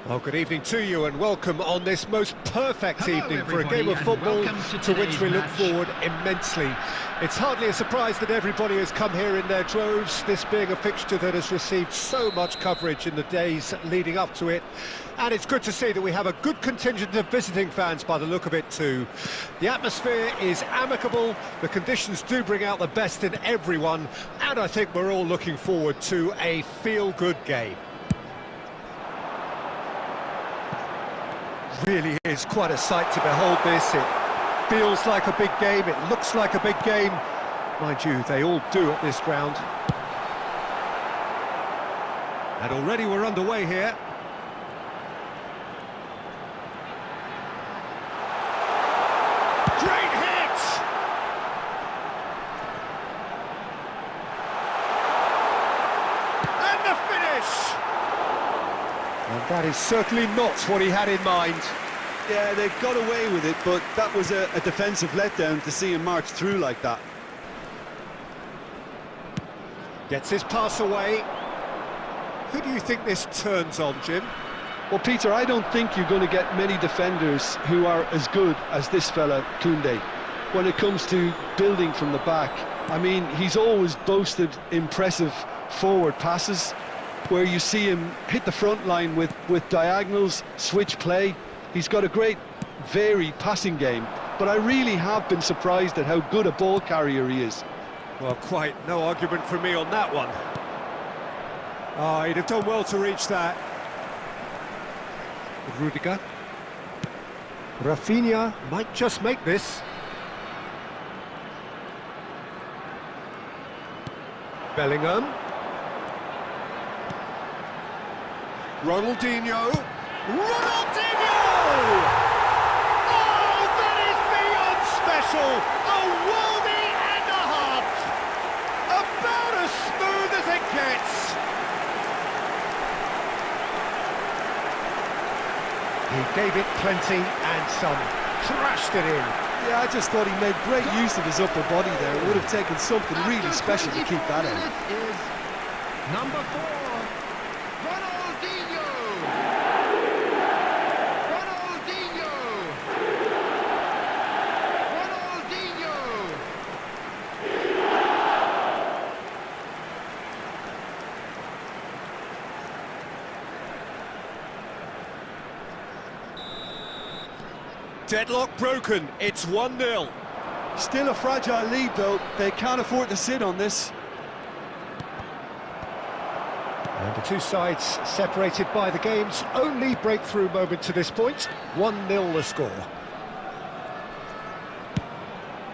Well, good evening to you and welcome on this most perfect evening for a game of football to which we look forward immensely. It's hardly a surprise that everybody has come here in their droves, this being a fixture that has received so much coverage in the days leading up to it. And it's good to see that we have a good contingent of visiting fans by the look of it too. The atmosphere is amicable, the conditions do bring out the best in everyone, and I think we're all looking forward to a feel-good game. Really is quite a sight to behold this. It feels like a big game, it looks like a big game. Mind you, they all do at this ground. And already we're underway here. Great hit! And the finish! And that is certainly not what he had in mind. Yeah, they got away with it, but that was a defensive letdown to see him march through like that. Gets his pass away. Who do you think this turns on, Jim? Well, Peter, I don't think you're going to get many defenders who are as good as this fella, Koundé, when it comes to building from the back. I mean, he's always boasted impressive forward passes, where you see him hit the front line with diagonals, switch play. He's got a great, varied passing game, but I really have been surprised at how good a ball carrier he is. Well, quite no argument from me on that one. Oh, he'd have done well to reach that. Rudiger. Rafinha might just make this. Bellingham. Ronaldinho! Ronaldinho! Oh, that is beyond special! A worldie and a half! About as smooth as it gets! He gave it plenty and some. Trashed it in. Yeah, I just thought he made great use of his upper body there. It would have taken something really special to keep that in. Is number 4. Deadlock broken, it's 1-0. Still a fragile lead though, they can't afford to sit on this. And the two sides separated by the game's only breakthrough moment to this point. 1-0 the score.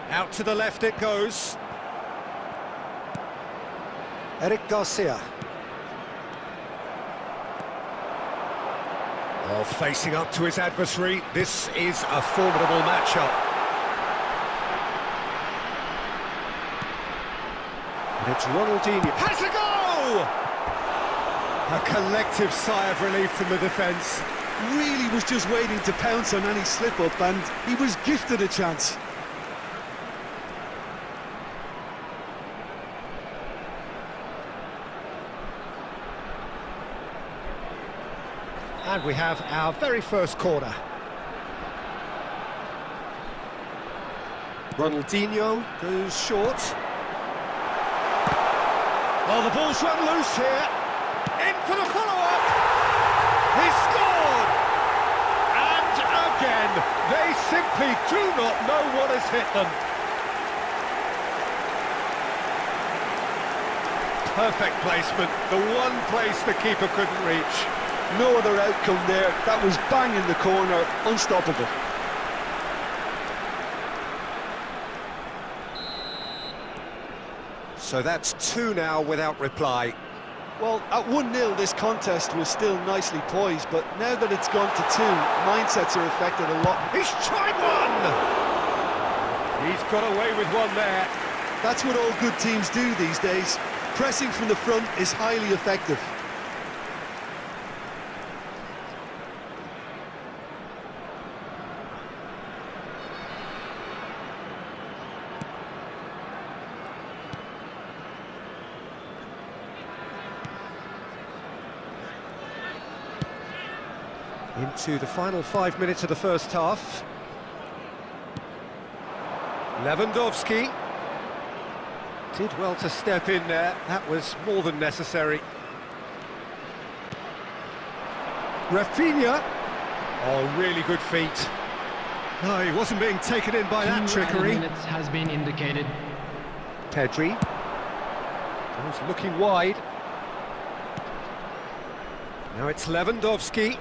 Out to the left it goes. Eric Garcia. Oh, facing up to his adversary, this is a formidable matchup. And it's Ronaldinho. Has a go! A collective sigh of relief from the defence. Really was just waiting to pounce on any slip-up, and he was gifted a chance. And we have our very first corner. Ronaldinho goes short. Oh, the ball's run loose here. In for the follow-up. He scored! And again, they simply do not know what has hit them. Perfect placement, the one place the keeper couldn't reach. No other outcome there. That was bang in the corner, unstoppable. So that's 2 now without reply. Well, at 1-0 this contest was still nicely poised, but now that it's gone to 2, mindsets are affected a lot. He's tried one! He's got away with one there. That's what all good teams do these days. Pressing from the front is highly effective. Into the final 5 minutes of the first half. Lewandowski did well to step in there. That was more than necessary. Rafinha. Oh, really good feet. No, he wasn't being taken in by that trickery. 2 minutes has been indicated. Pedri. Was looking wide. Now it's Lewandowski.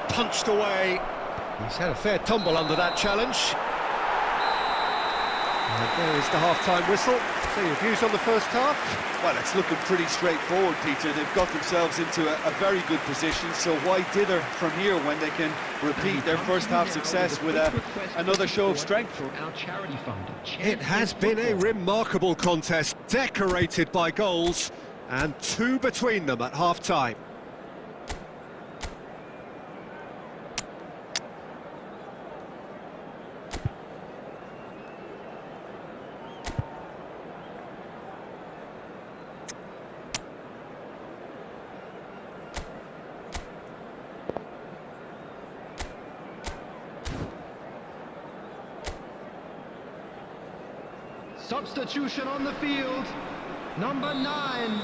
Punched away. He's had a fair tumble under that challenge. And there is the half-time whistle. So your views on the first half? Well, it's looking pretty straightforward, Peter. They've got themselves into a very good position, so why dither from here when they can repeat their first half success with another show of strength? It has been a remarkable contest, decorated by goals, and 2 between them at half-time. Substitution on the field. Number 9,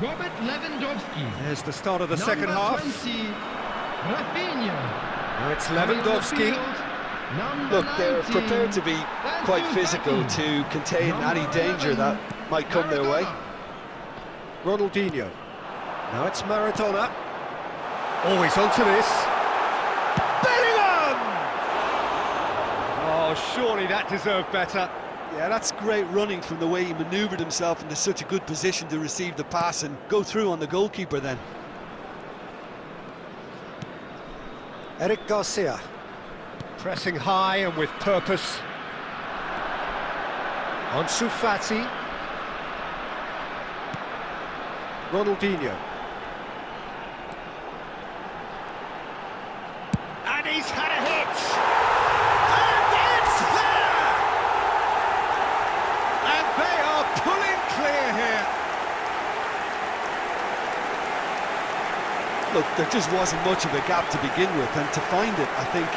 Robert Lewandowski. There's the start of the second half. 20, Rafinha. Now it's Lewandowski. Look, they're 19, prepared to be quite physical to contain any danger that might come their way. Ronaldinho. Now it's Maradona. Always onto this. Bellingham! Oh, surely that deserved better. Yeah, that's great running from the way he manoeuvred himself into such a good position to receive the pass and go through on the goalkeeper then. Eric Garcia. Pressing high and with purpose. Ansu Fati. Ronaldinho. And he's had a hit! And it's there! And they are pulling clear here. Look, there just wasn't much of a gap to begin with, and to find it, I think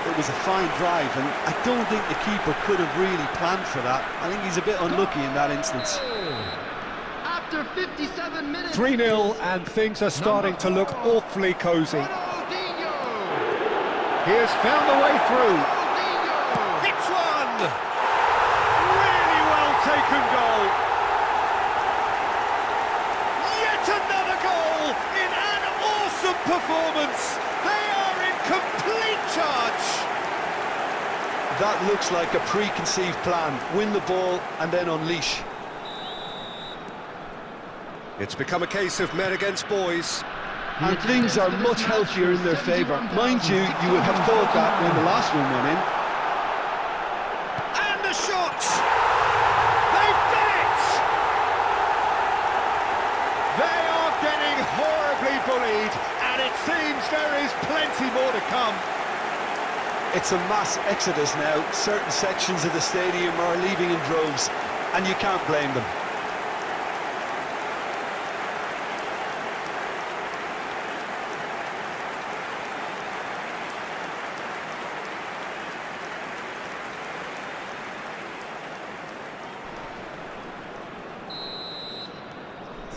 it was a fine drive, and I don't think the keeper could have really planned for that. I think he's a bit unlucky in that instance. After 57 minutes. 3-0, and things are starting to look awfully cosy. Ronaldinho. He has found the way through. Ronaldinho. It's one! Really well taken goal. Yet another goal in an awesome performance. They are in complete charge. That looks like a preconceived plan. Win the ball and then unleash. It's become a case of men against boys. And things are much healthier in their favour. Mind you, you would have thought that when the last one went in. And the shot! They've done it! They are getting horribly bullied, and it seems there is plenty more to come. It's a mass exodus now. Certain sections of the stadium are leaving in droves, and you can't blame them.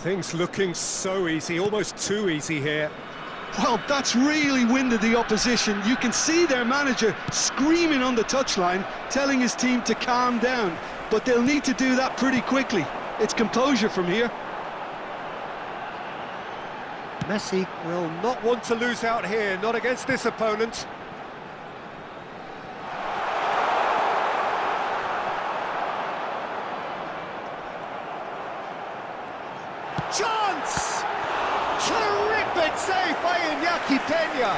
Things looking so easy, almost too easy here. Well, that's really winded the opposition. You can see their manager screaming on the touchline, telling his team to calm down. but they'll need to do that pretty quickly. It's composure from here. Messi will not want to lose out here, not against this opponent. Chance! Terrific save by Iñaki Peña.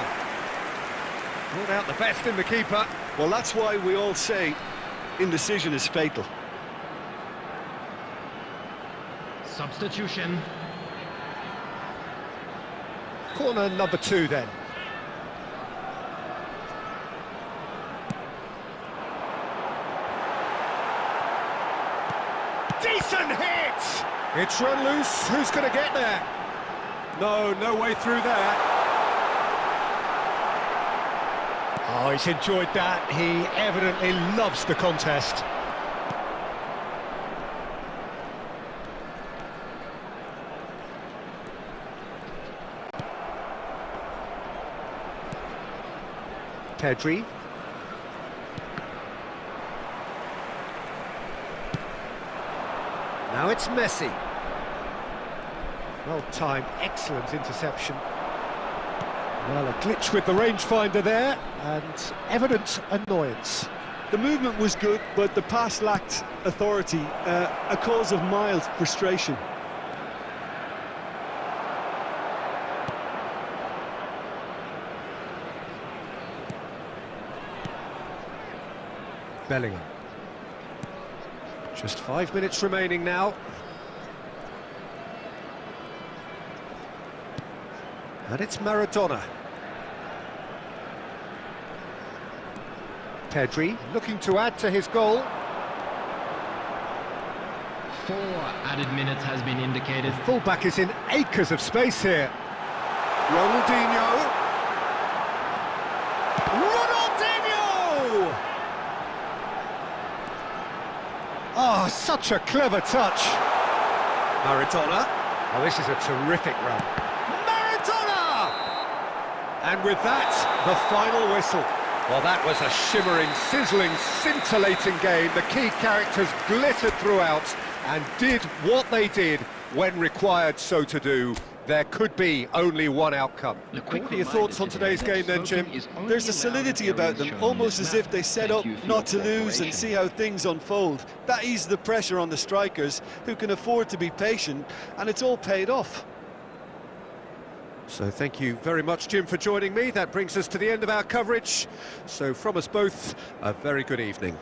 Brought out the best in the keeper. Well, that's why we all say indecision is fatal. Substitution. Corner number 2 then. Decent hit! It's run loose, who's going to get there? No way through there. Oh, he's enjoyed that. He evidently loves the contest. Pedri. Now it's Messi. Well-timed, excellent interception. Well, a glitch with the rangefinder there, and evident annoyance. The movement was good, but the pass lacked authority, a cause of mild frustration. Bellingham. Just 5 minutes remaining now. And it's Maradona. Pedri looking to add to his goal. 4 added minutes has been indicated. The fullback is in acres of space here. Ronaldinho. Ronaldinho! Oh, such a clever touch. Maradona. Oh, this is a terrific run. Maradona! And with that, the final whistle. Well, that was a shimmering, sizzling, scintillating game. The key characters glittered throughout and did what they did when required so to do. There could be only one outcome. What are your thoughts on today's game then, Jim? There's a solidity about them, almost as if they set up not to lose and see how things unfold. That eased the pressure on the strikers, who can afford to be patient, and it's all paid off. So thank you very much, Jim, for joining me. That brings us to the end of our coverage. So from us both, a very good evening.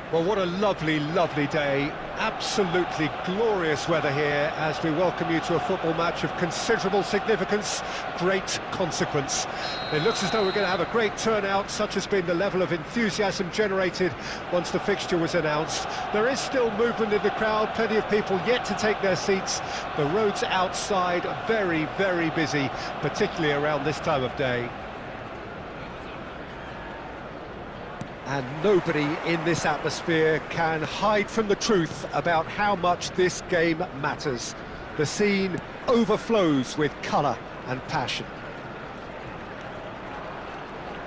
Well, what a lovely, lovely day. Absolutely glorious weather here as we welcome you to a football match of considerable significance, great consequence. It looks as though we're going to have a great turnout, such has been the level of enthusiasm generated once the fixture was announced. There is still movement in the crowd, plenty of people yet to take their seats. The roads outside are very, very busy, particularly around this time of day. And nobody in this atmosphere can hide from the truth about how much this game matters. The scene overflows with colour and passion.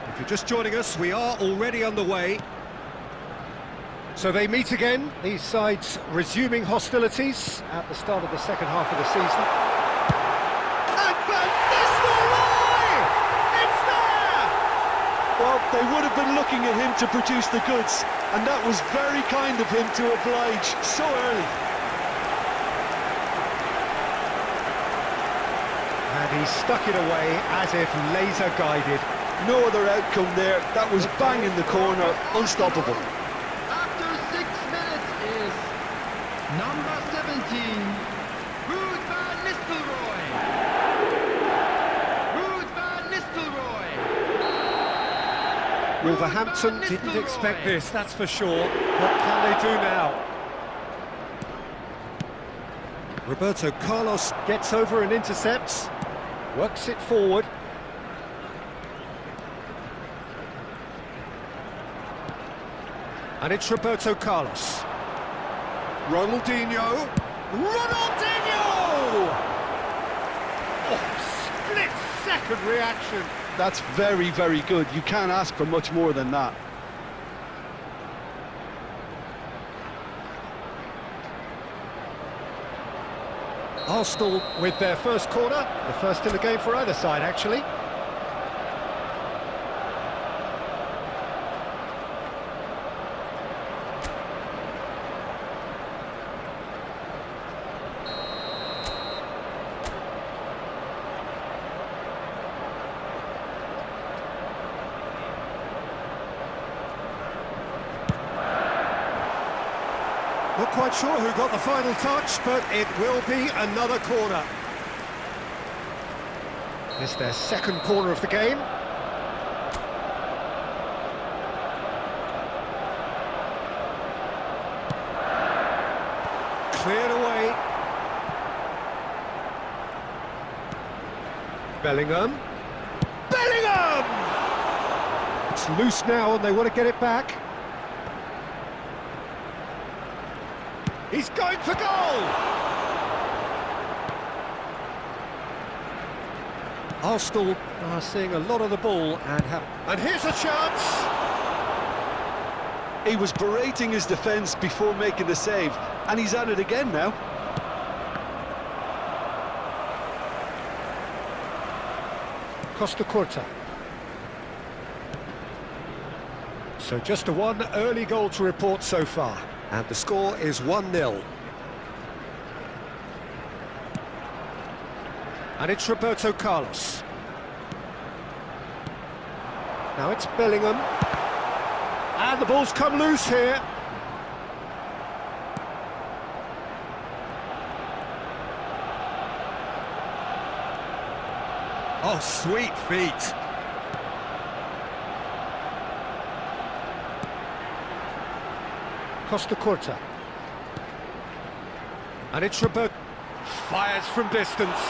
If you're just joining us, we are already underway. So they meet again, these sides resuming hostilities at the start of the second half of the season. Well, they would have been looking at him to produce the goods, and that was very kind of him to oblige so early. And he stuck it away as if laser-guided. No other outcome there. That was bang in the corner, unstoppable. After 6 minutes is number 17, Ruud van Nistelrooy. Ruud van Nistelrooy. Wolverhampton didn't expect this, that's for sure. What can they do now? Roberto Carlos gets over and intercepts, works it forward. And it's Roberto Carlos. Ronaldinho! Oh, split-second reaction. That's very, very good. You can't ask for much more than that. Arsenal with their first corner, the first in the game for either side, actually. Not quite sure who got the final touch, but it will be another corner. It's their second corner of the game. Cleared away. Bellingham. It's loose now and they want to get it back. He's going for goal! Arsenal are seeing a lot of the ball and here's a chance! He was berating his defence before making the save, and he's at it again now. Costa Curta. So just a one early goal to report so far. And the score is 1-0. And it's Roberto Carlos. Now it's Bellingham. And the ball's come loose here. Oh, sweet feet. Costa Curta. And it's Roberto. Fires from distance.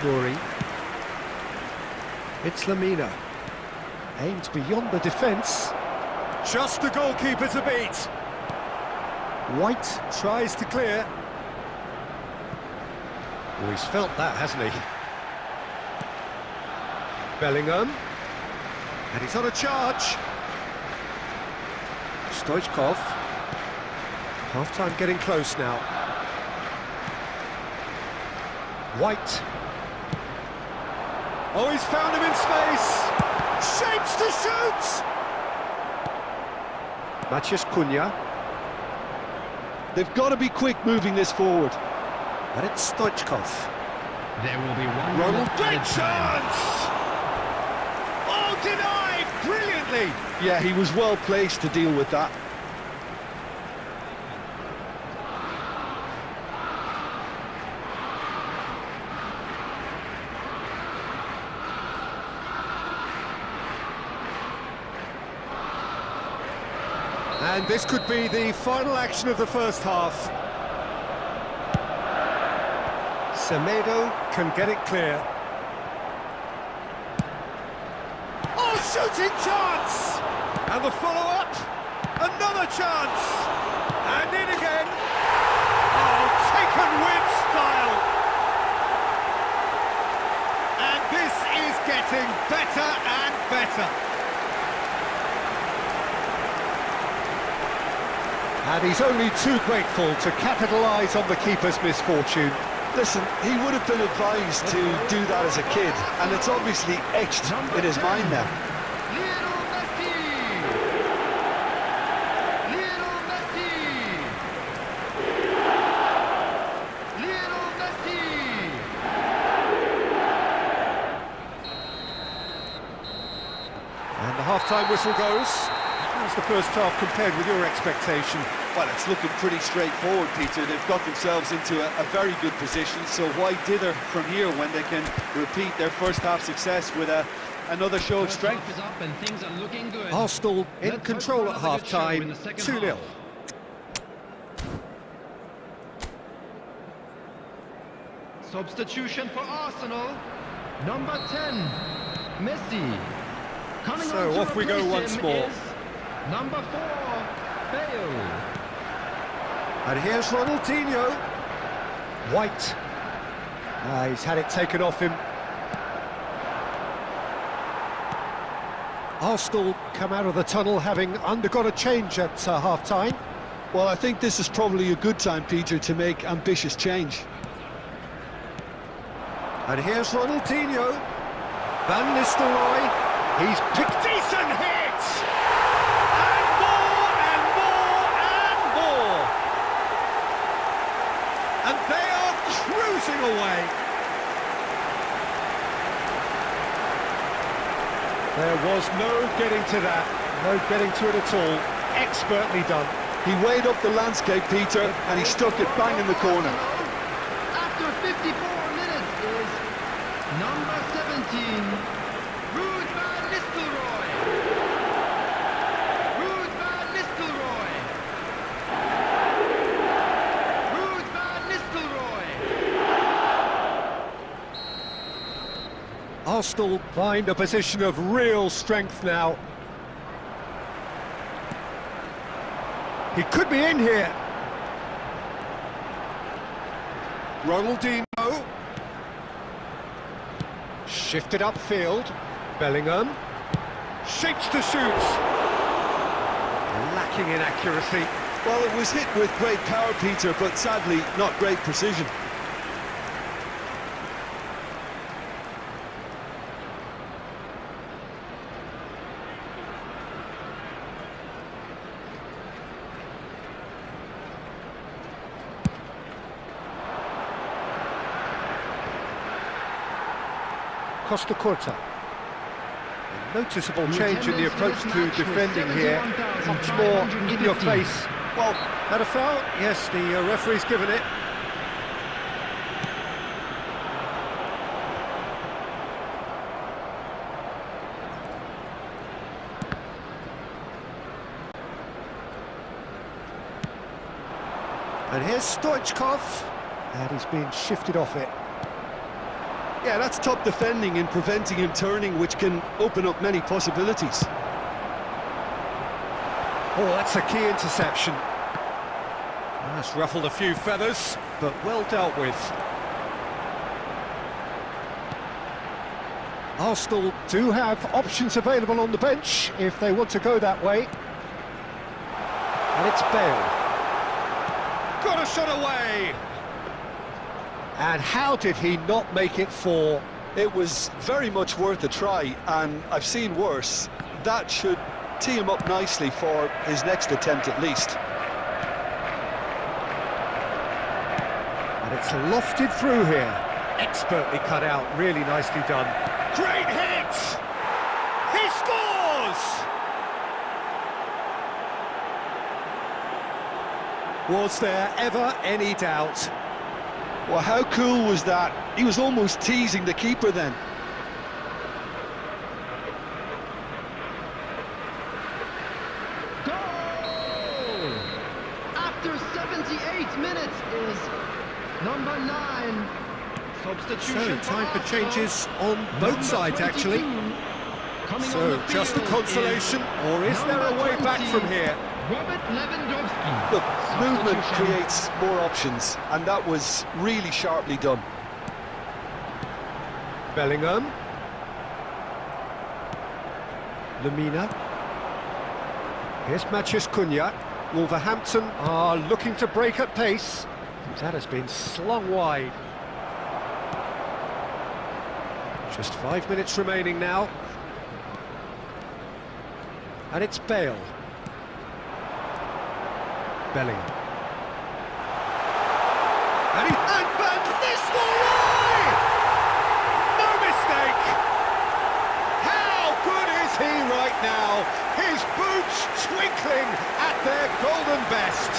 Nouri. It's Lamina. Aimed beyond the defence. Just the goalkeeper to beat. White tries to clear. Oh, he's felt that, hasn't he? Bellingham. And he's on a charge. Stoichkov. Half-time getting close now. White. Oh, he's found him in space. Shapes to shoot. Maciej Cunha. They've got to be quick moving this forward. And it's Stoichkov. There will be one Ronald, great minute added time. chance! Oh, Denied brilliantly. Yeah, he was well placed to deal with that. And this could be the final action of the first half. Semedo can get it clear. Oh, shooting chance! And the follow-up, another chance! And in again! Oh, taken with style! And this is getting better and better. And he's only too grateful to capitalise on the keeper's misfortune. Listen, he would have been advised to do that as a kid, and it's obviously etched in his mind now. Lionel Messi! Lionel Messi! Lionel Messi! And the half-time whistle goes. How's the first half compared with your expectation? Well, it's looking pretty straightforward, Peter. They've got themselves into a very good position, so why dither from here when they can repeat their first half success with another show of strength? First half is up and things are looking good. Arsenal in Let's control hope at for another good show half-time, in the second 2-0. half. Substitution for Arsenal. Number 10, Messi. Coming So on to off we go replace once him more. is number 4, Bale. And here's Ronaldinho. White. He's had it taken off him. Arsenal come out of the tunnel having undergone a change at half-time. Well, I think this is probably a good time, Peter, to make ambitious change. And here's Ronaldinho. Van Nistelrooy. He's picked decent hits! And more, and more, and more! And they are cruising away. There was no getting to that, no getting to it at all. Expertly done. He weighed up the landscape, Peter, and he stuck it bang in the corner. After 54 minutes is number 17, Ruud van Nistelrooy. Ruud van Nistelrooy. Ruud van Nistelrooy. Arsenal find a position of real strength now. He could be in here. Ronaldinho. Shifted upfield. Bellingham. Shapes to shoot. Lacking in accuracy. Well, it was hit with great power, Peter, but sadly not great precision. Costa Curta. A noticeable change in the approach to defending here. Much more in your face. Well, had a foul? Yes, the referee's given it. And here's Stoichkov. And he's being shifted off it. Yeah, that's top defending and preventing him turning, which can open up many possibilities. Oh, that's a key interception. That's ruffled a few feathers, but well dealt with. Arsenal do have options available on the bench if they want to go that way. And it's Bale. Got a shot away! And how did he not make it four? It was very much worth a try, and I've seen worse. That should tee him up nicely for his next attempt at least. And it's lofted through here. Expertly cut out, really nicely done. Great hit! He chance. Was there ever any doubt? Well, how cool was that? He was almost teasing the keeper then. Goal! After 78 minutes is number 9. Substitution. So, time for changes on both sides, actually. So, just a consolation, or is there a way back from here? Robert Lewandowski. Look, movement Substitution. creates more options, and that was really sharply done. Bellingham. Lamina. Here's Mathias Cunha. Wolverhampton are looking to break at pace. That has been slung wide. Just 5 minutes remaining now. And it's Bale. Bellingham. And Van Nistelrooy! No mistake! How good is he right now? His boots twinkling at their golden best.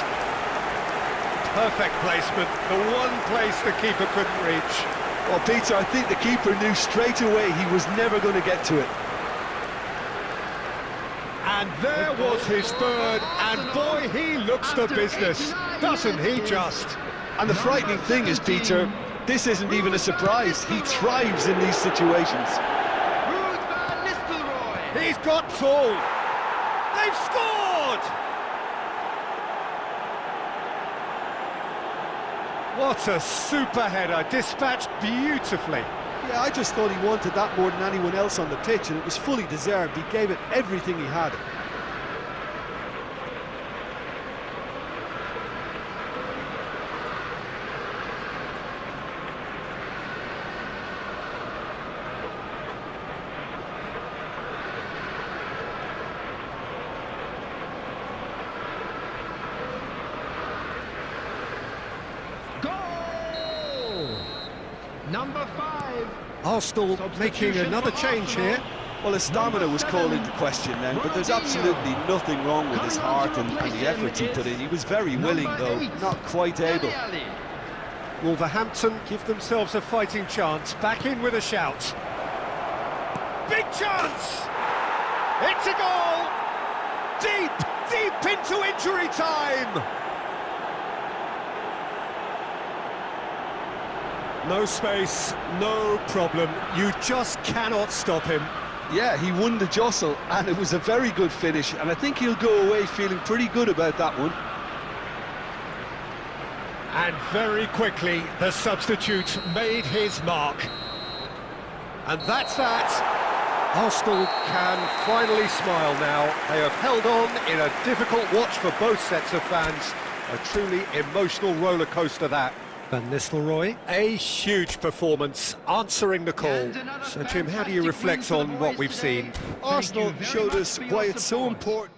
Perfect placement, the one place the keeper couldn't reach. Well, Peter, I think the keeper knew straight away he was never going to get to it. And there was his third, and boy, he looks the business, doesn't he just? And the frightening thing is, Peter, this isn't even a surprise. He thrives in these situations. Ruud van Nistelrooy. He's got full. They've scored! What a super header, dispatched beautifully. Yeah, I just thought he wanted that more than anyone else on the pitch, and it was fully deserved. He gave it everything he had. Goal! Number 5. Arsenal making another change here. Well, his stamina was called into question then, but there's absolutely nothing wrong with his heart and the efforts he put in. He was very willing, though, not quite able. Wolverhampton give themselves a fighting chance, back in with a shout. Big chance! It's a goal! Deep, deep into injury time! No space, no problem. You just cannot stop him. Yeah, he won the jostle, and it was a very good finish, and I think he'll go away feeling pretty good about that one. And very quickly, the substitute made his mark. And that's that. Arsenal can finally smile now. They have held on in a difficult watch for both sets of fans. A truly emotional roller coaster, that. Van Nistelrooy, a huge performance, answering the call. So, Jim, how do you reflect on what we've seen? Arsenal showed us why it's so important.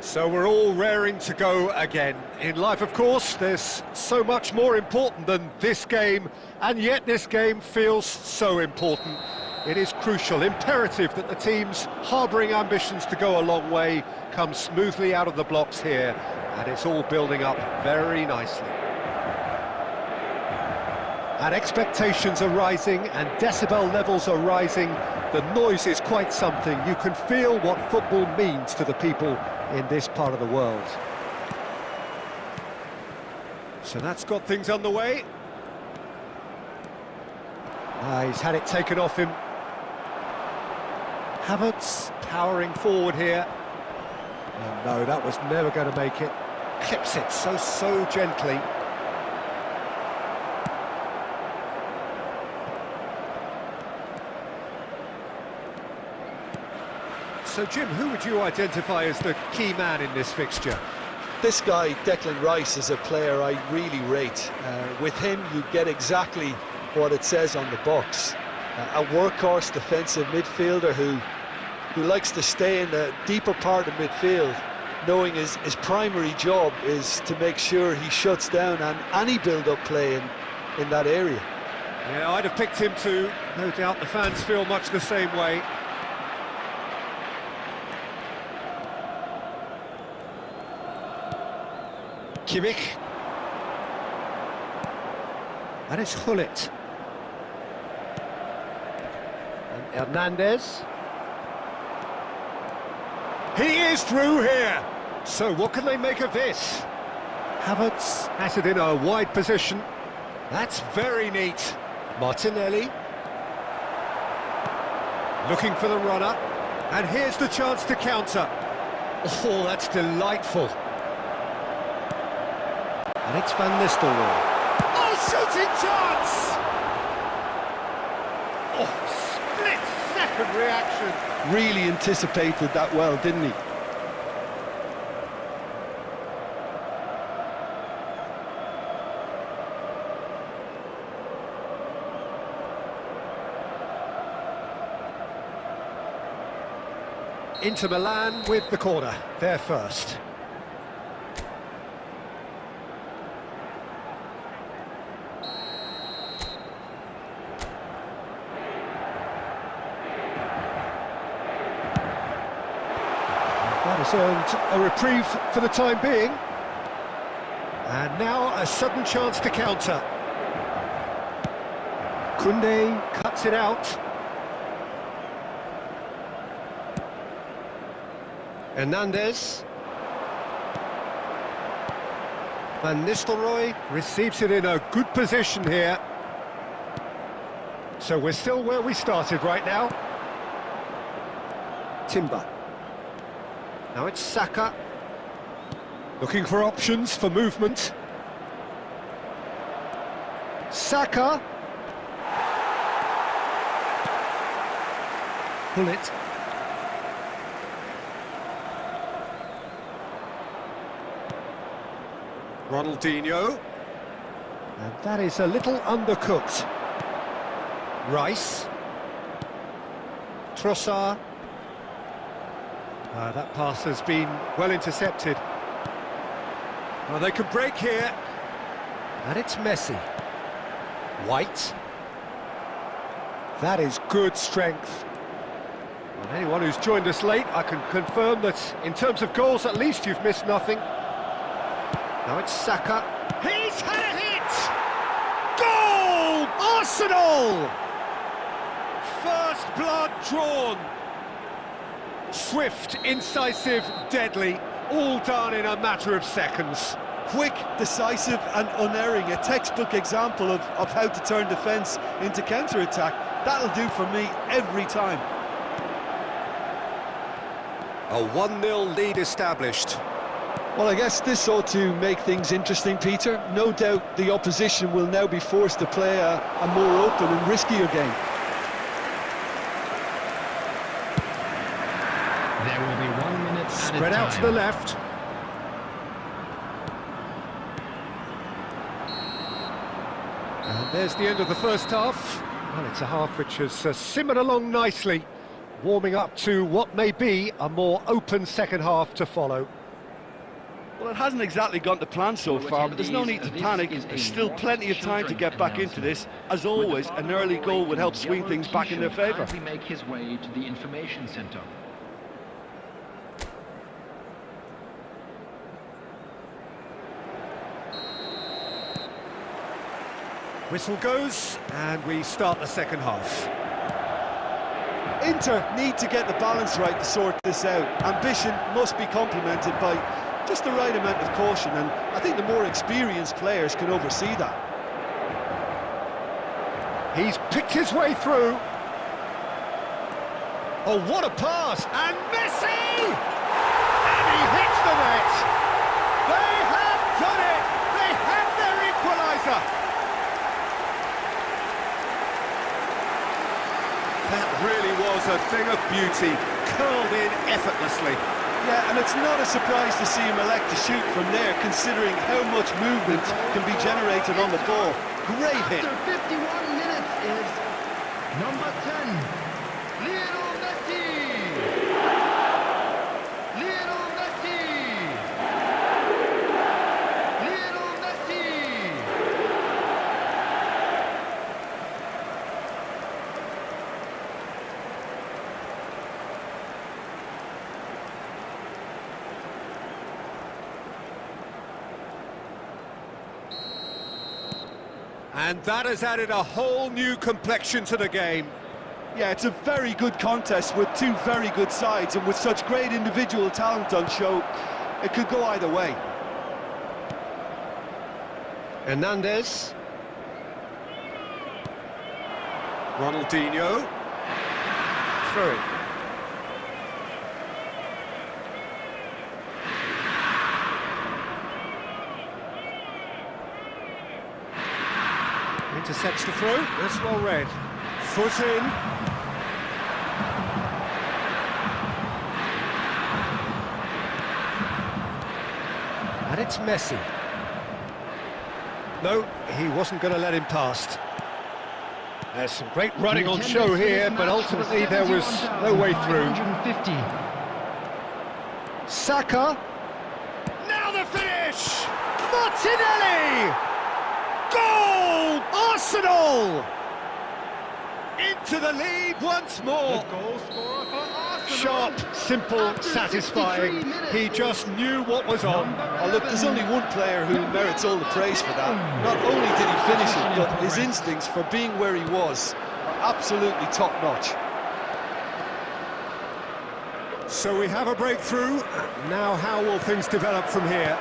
So we're all raring to go again. In life, of course, there's so much more important than this game, and yet this game feels so important. It is crucial, imperative that the teams harbouring ambitions to go a long way come smoothly out of the blocks here, and it's all building up very nicely. And expectations are rising, and decibel levels are rising. The noise is quite something. You can feel what football means to the people in this part of the world. So that's got things underway. He's had it taken off him. Havertz powering forward here. Oh, no, that was never going to make it. Clips it so gently. So, Jim, who would you identify as the key man in this fixture? This guy, Declan Rice, is a player I really rate. With him, you get exactly what it says on the box. A workhorse defensive midfielder who likes to stay in the deeper part of midfield, knowing his primary job is to make sure he shuts down any build-up play in that area. Yeah, I'd have picked him too. No doubt the fans feel much the same way. Kimmich. And it's Hullet. And Hernandez. He is through here. So what can they make of this? Havertz has it in a wide position. That's very neat. Martinelli. Looking for the runner. And here's the chance to counter. Oh, that's delightful. And it's Van Nistelrooy. Oh, shooting chance! Oh, split-second reaction. Really anticipated that well, didn't he? Inter Milan with the corner, they're first. That has earned a reprieve for the time being. And now a sudden chance to counter. Koundé cuts it out. Hernandez. Van Nistelrooy receives it in a good position here. So we're still where we started right now. Timber. Now it's Saka. Looking for options for movement. Saka. Pull it. Ronaldinho. And that is a little undercooked. Rice. Trossard. That pass has been well intercepted. Well, they could break here. And it's Messi. White. That is good strength. And anyone who's joined us late, I can confirm that in terms of goals, at least you've missed nothing. Now it's Saka. He's had a hit! Goal! Arsenal! First blood drawn. Swift, incisive, deadly, all done in a matter of seconds. Quick, decisive and unerring, a textbook example of how to turn defence into counter-attack. That'll do for me every time. A 1-0 lead established. Well, I guess this ought to make things interesting, Peter. No doubt the opposition will now be forced to play a more open and riskier game. There will be 1 minute Spread out to the left. And there's the end of the first half. Well, it's a half which has simmered along nicely, warming up to what may be a more open second half to follow. Well, it hasn't exactly gone to plan so far, but there's no need to panic. There's still plenty of time to get back into this. As always, an early goal would help swing things back in their favour. Make his way to the information centre. Whistle goes, and we start the second half. Inter need to get the balance right to sort this out. Ambition must be complemented by just the right amount of caution, and I think the more experienced players can oversee that. He's picked his way through. Oh, what a pass! And Messi! And he hits the net! They have done it! They have their equaliser! That really was a thing of beauty, curled in effortlessly. Yeah, and it's not a surprise to see him elect to shoot from there, considering how much movement can be generated on the ball. Great hit. After 51 minutes is number 10, Lionel Messi. Lionel Messi. Lionel Messi. And that has added a whole new complexion to the game. Yeah, it's a very good contest with two very good sides, and with such great individual talent on show, it could go either way. Hernandez. Ronaldinho. Through it. Intercepts the throw, that's well read. Foot in. And it's Messi. No, he wasn't going to let him past. There's some great running on show here, but ultimately there was no way through. Saka. Now the finish! Martinelli! Goal! Arsenal! Into the lead once more. Sharp, simple, satisfying. He just knew what was on. Oh, look, there's only one player who merits all the praise for that. Not only did he finish it, but his instincts for being where he was are absolutely top-notch. So we have a breakthrough. Now how will things develop from here?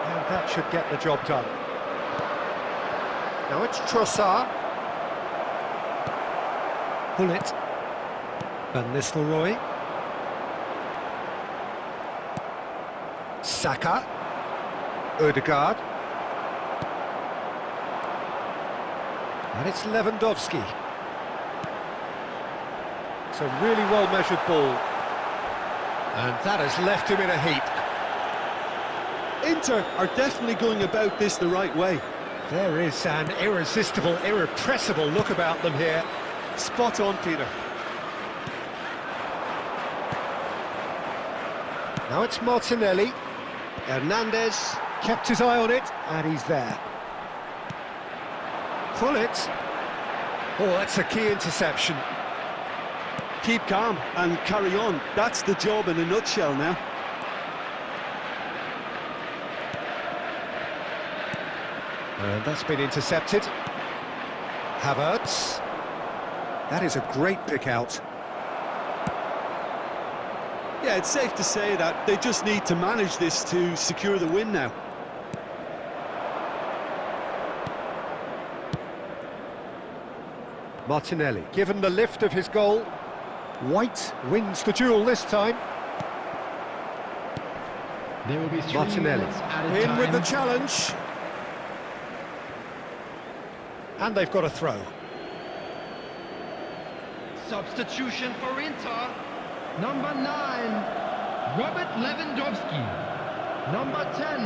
And that should get the job done. Now it's Trossard. Bullet. Van Nistelrooy. Saka. Odegaard. And it's Lewandowski. It's a really well-measured ball. And that has left him in a heap. Inter are definitely going about this the right way. There is an irresistible, irrepressible look about them here. Spot on, Peter. Now it's Martinelli. Hernandez kept his eye on it, and he's there. Pullet. Oh, that's a key interception. Keep calm and carry on. That's the job in a nutshell now. And that's been intercepted. Havertz. That is a great pick out. Yeah, it's safe to say that they just need to manage this to secure the win now. Martinelli, given the lift of his goal. White wins the duel this time. There will be 3 Martinelli minutes added in time. with the challenge. And they've got a throw. Substitution for Inter. Number 9, Robert Lewandowski. Number 10,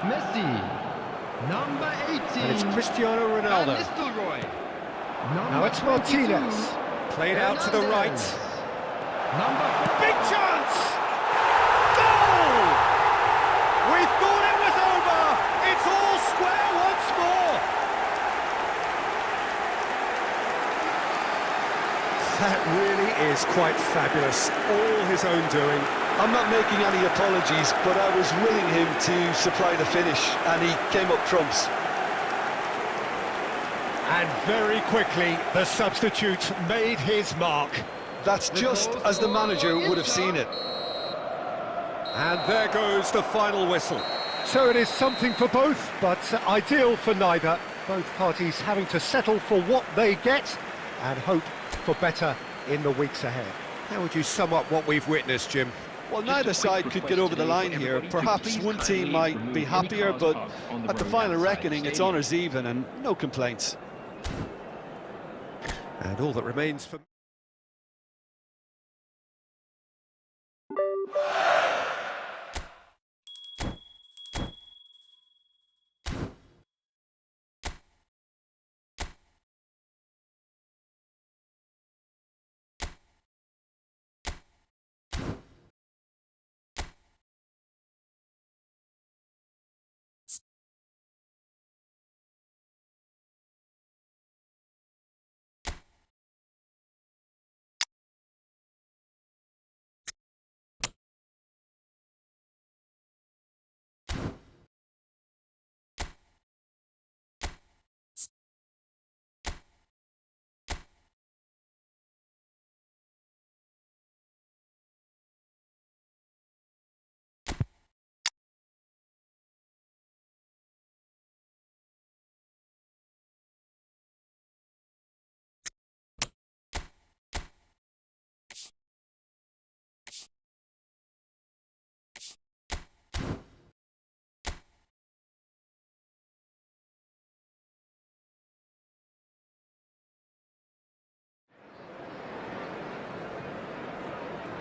Messi. Number 18, And it's Cristiano Ronaldo. Van Nistelrooy. Now it's Martinez. Played out to the right. Number 4, Big chance! Goal! We thought it was over. It's all square once more. That really is quite fabulous. All his own doing. I'm not making any apologies, but I was willing him to supply the finish, and he came up trumps. And very quickly, the substitute made his mark. That's just as the manager would have seen it. And there goes the final whistle. So it is something for both, but ideal for neither. Both parties having to settle for what they get and hope for better in the weeks ahead. How would you sum up what we've witnessed, Jim? Well, neither side could get over the line here. Perhaps one team might be happier, but at the final reckoning, it's honours even and no complaints. And all that remains for...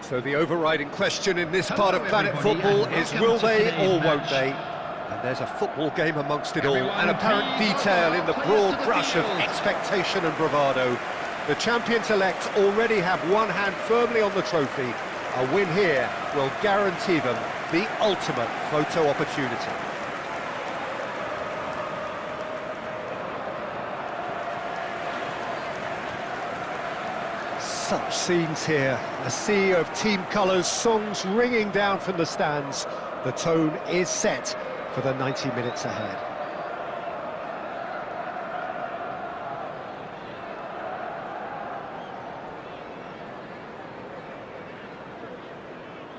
So the overriding question in this part of Planet Football is will they or won't they? And there's a football game amongst it all, an apparent detail in the broad brush of expectation and bravado. The champions-elect already have one hand firmly on the trophy. A win here will guarantee them the ultimate photo opportunity. Such scenes here, a sea of team colours, songs ringing down from the stands. The tone is set for the 90 minutes ahead.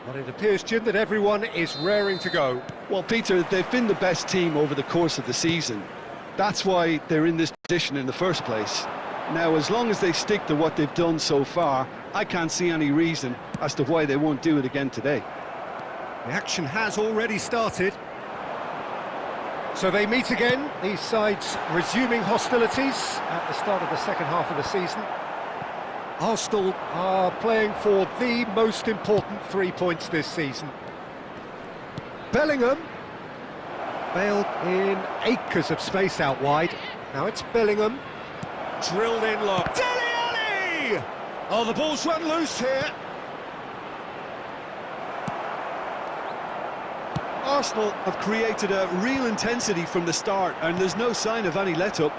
But it appears, Jim, that everyone is raring to go. Well, Peter, they've been the best team over the course of the season. That's why they're in this position in the first place. Now, as long as they stick to what they've done so far, I can't see any reason as to why they won't do it again today. The action has already started. So they meet again, these sides resuming hostilities at the start of the second half of the season. Arsenal are playing for the most important 3 points this season. Bellingham, Bale in acres of space out wide. Now it's Bellingham. Drilled in low. Dele Alli! Oh, the ball's run loose here. Arsenal have created a real intensity from the start, and there's no sign of any let-up.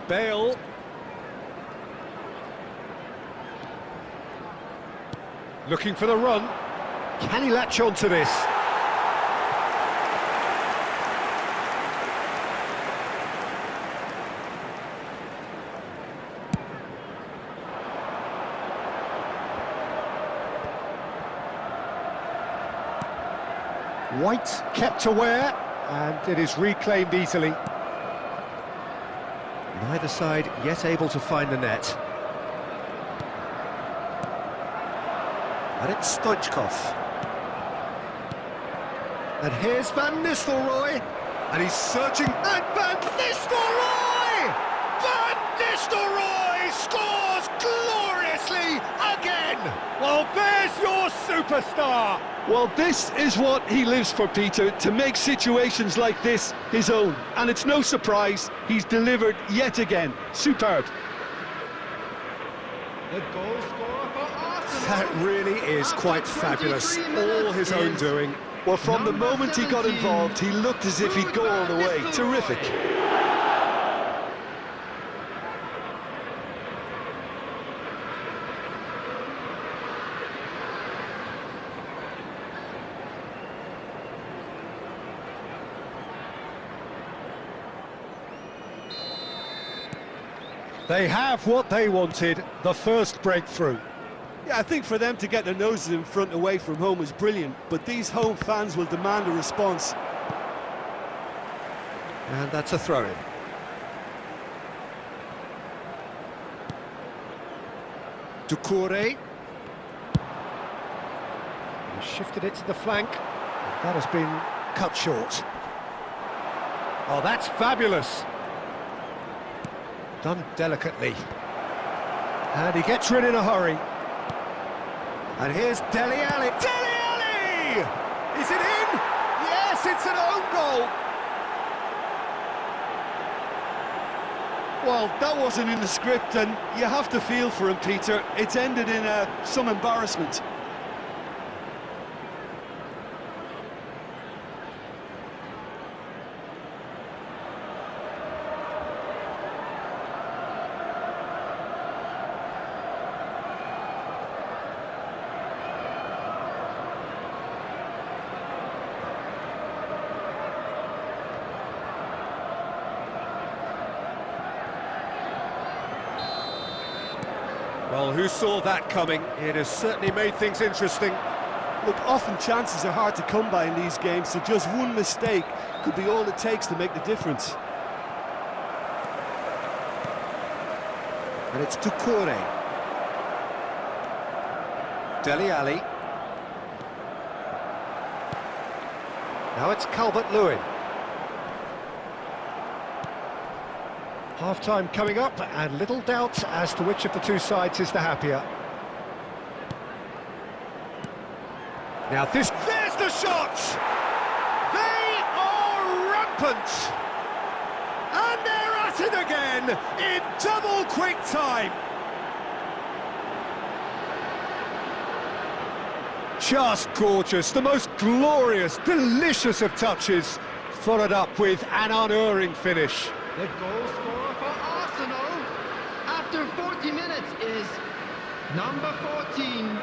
Bale. Looking for the run. Can he latch on to this? White kept aware, and it is reclaimed easily. Neither side yet able to find the net. And it's Stoichkov. And here's Van Nistelrooy. And he's searching. And Van Nistelrooy! Van Nistelrooy scores gloriously again! Well, there's your superstar! Well, this is what he lives for, Peter, to make situations like this his own. And it's no surprise, he's delivered yet again. Superb. The goal scorer for Arsenal. That really is quite fabulous. All his own doing. Well, from the moment he got involved, he looked as if he'd go all the way. Terrific. They have what they wanted, the first breakthrough. Yeah, I think for them to get their noses in front away from home was brilliant, but these home fans will demand a response. And that's a throw-in. Doucouré. He shifted it to the flank. That has been cut short. Oh, that's fabulous. Done delicately. And he gets rid in a hurry. And here's Dele Alli. Dele Alli! Is it in? Yes, it's an own goal. Well, that wasn't in the script, and you have to feel for him, Peter. It's ended in some embarrassment. Well, who saw that coming? It has certainly made things interesting. Look, often chances are hard to come by in these games, so just one mistake could be all it takes to make the difference. And it's Doucouré. Dele Alli. Now it's Calvert-Lewin. Half-time coming up, and little doubt as to which of the two sides is the happier. Now there's the shot! They are rampant! And they're at it again in double quick time! Just gorgeous, the most glorious, delicious of touches, followed up with an unerring finish. The goal scorer for Arsenal after 40 minutes is number 14.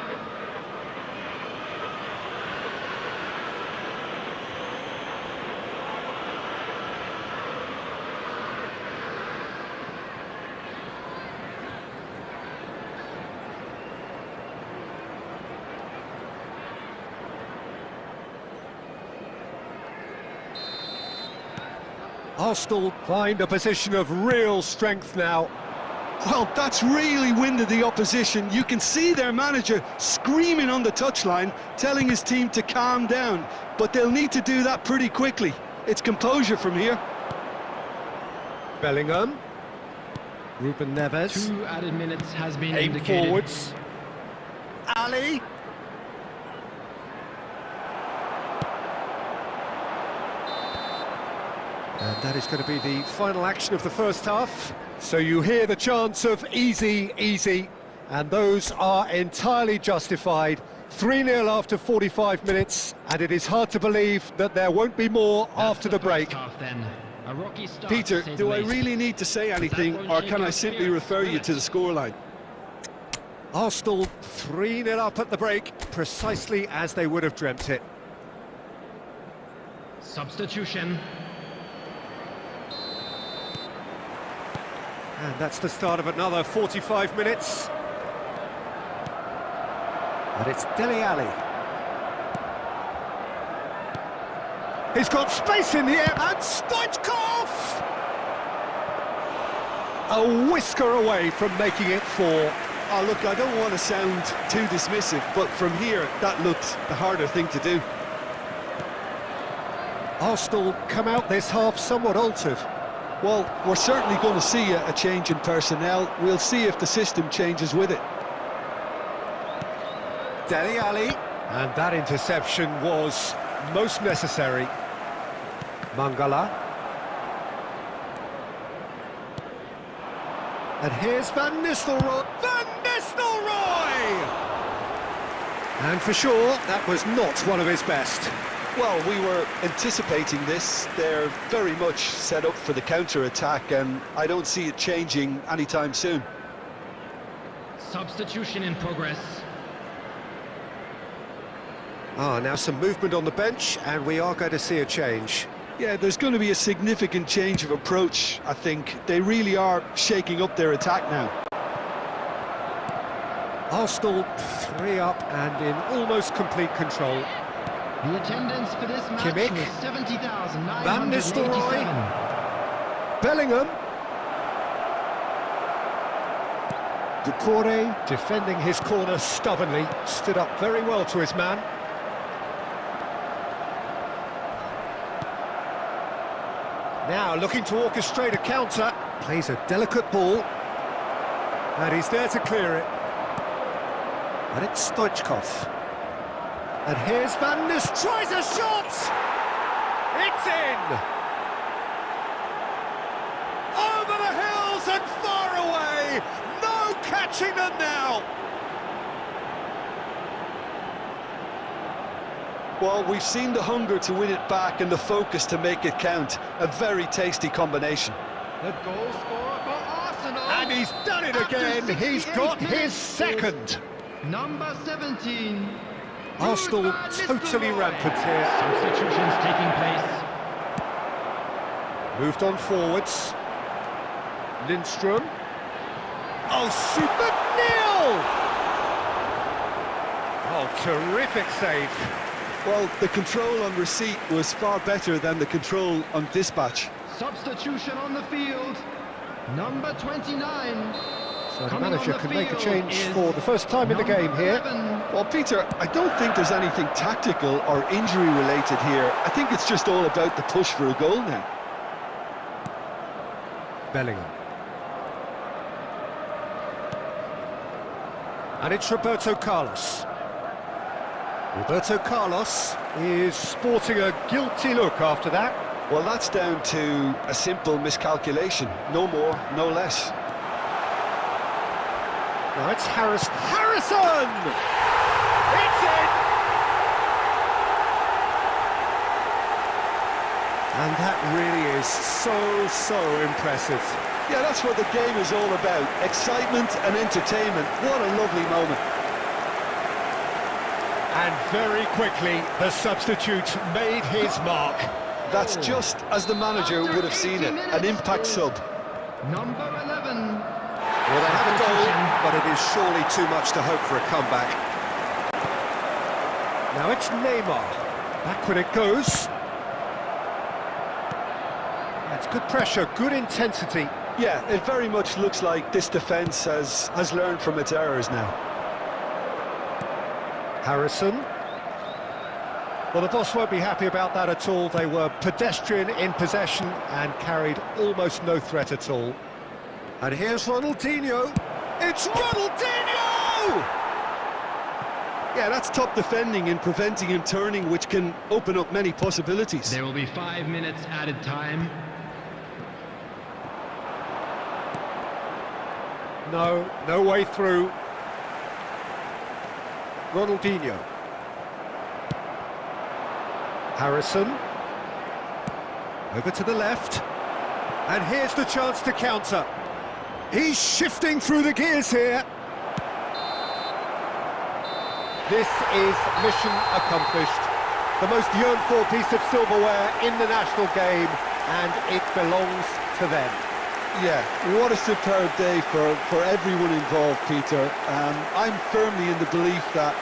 Arsenal find a position of real strength now. Well, that's really winded the opposition. You can see their manager screaming on the touchline, telling his team to calm down. But they'll need to do that pretty quickly. It's composure from here. Bellingham. Ruben Neves. 2 added minutes has been Aim indicated. forwards. Ali. That is going to be the final action of the first half. So you hear the chants of easy, easy, and those are entirely justified. 3-0 after 45 minutes, and it is hard to believe that there won't be more after the break. Peter, do I really need to say anything, or can I simply refer you to the scoreline? Arsenal 3-0 up at the break, precisely as they would have dreamt it. Substitution. And that's the start of another 45 minutes. And it's Dele Alli. He's got space in the air, and Stoichkov! A whisker away from making it 4. Oh, look, I don't want to sound too dismissive, but from here, that looked the harder thing to do. Arsenal come out this half somewhat altered. Well, we're certainly going to see a change in personnel. We'll see if the system changes with it. Dele Alli, and that interception was most necessary. Mangala. And here's Van Nistelrooy. Van Nistelrooy! And for sure, that was not one of his best. Well, we were anticipating this. They're very much set up for the counter-attack, and I don't see it changing anytime soon. Substitution in progress. Now some movement on the bench, and we are going to see a change. Yeah, there's going to be a significant change of approach, I think. They really are shaking up their attack now. Arsenal 3 up and in almost complete control. The attendance for this match Kimmich. was 70,987. Van Nistelrooy. Bellingham. Ducouré defending his corner stubbornly, stood up very well to his man. Now looking to orchestrate a counter, plays a delicate ball, and he's there to clear it. And it's Stoichkov. And here's Van Nistelrooy, tries a shot! It's in! Over the hills and far away! No catching them now! Well, we've seen the hunger to win it back and the focus to make it count. A very tasty combination. The goal scorer for Arsenal. And he's done it again! He's got his second! Number 17. Arsenal totally rampant here. Substitutions taking place. Moved on forwards. Lindstrom. Oh, super Neil! Oh, terrific save. Well, the control on receipt was far better than the control on dispatch. Substitution on the field. Number 29. So the manager can make a change for the first time in the game here. 11. Well, Peter, I don't think there's anything tactical or injury-related here. I think it's just all about the push for a goal now. Bellingham. And it's Roberto Carlos. Roberto Carlos is sporting a guilty look after that. Well, that's down to a simple miscalculation. No more, no less. Now it's Harrison! It's in! And that really is so impressive. Yeah, that's what the game is all about. Excitement and entertainment. What a lovely moment. And very quickly, the substitute made his mark. That's just as the manager would have seen it. An impact sub. Number 11. Well, they have a goal, but it is surely too much to hope for a comeback. Now it's Neymar. Back when it goes. That's good pressure, good intensity. Yeah, it very much looks like this defence has learned from its errors now. Harrison. Well, the boss won't be happy about that at all. They were pedestrian in possession and carried almost no threat at all. And here's Ronaldinho. It's Ronaldinho! Yeah, that's top defending and preventing him turning, which can open up many possibilities. There will be 5 minutes added time. No, no way through. Ronaldinho. Harrison. Over to the left. And here's the chance to counter. He's shifting through the gears here. This is mission accomplished. The most yearned-for piece of silverware in the national game, and it belongs to them. Yeah, what a superb day for everyone involved, Peter. I'm firmly in the belief that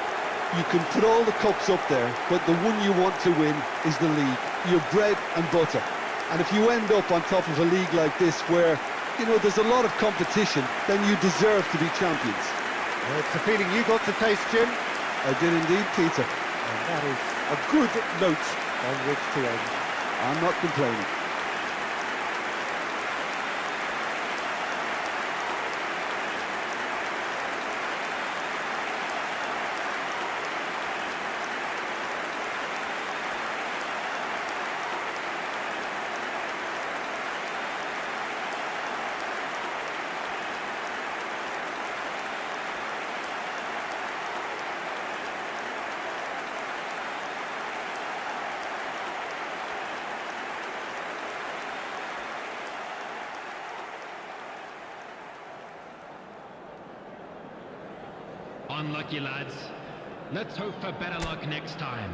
you can put all the cups up there, but the one you want to win is the league, your bread and butter. And if you end up on top of a league like this where, you know, there's a lot of competition, then you deserve to be champions. Well, it's a feeling you got to taste, Jim. I did indeed, Peter. And that is a good note on which to end. I'm not complaining. Unlucky, lads. Let's hope for better luck next time.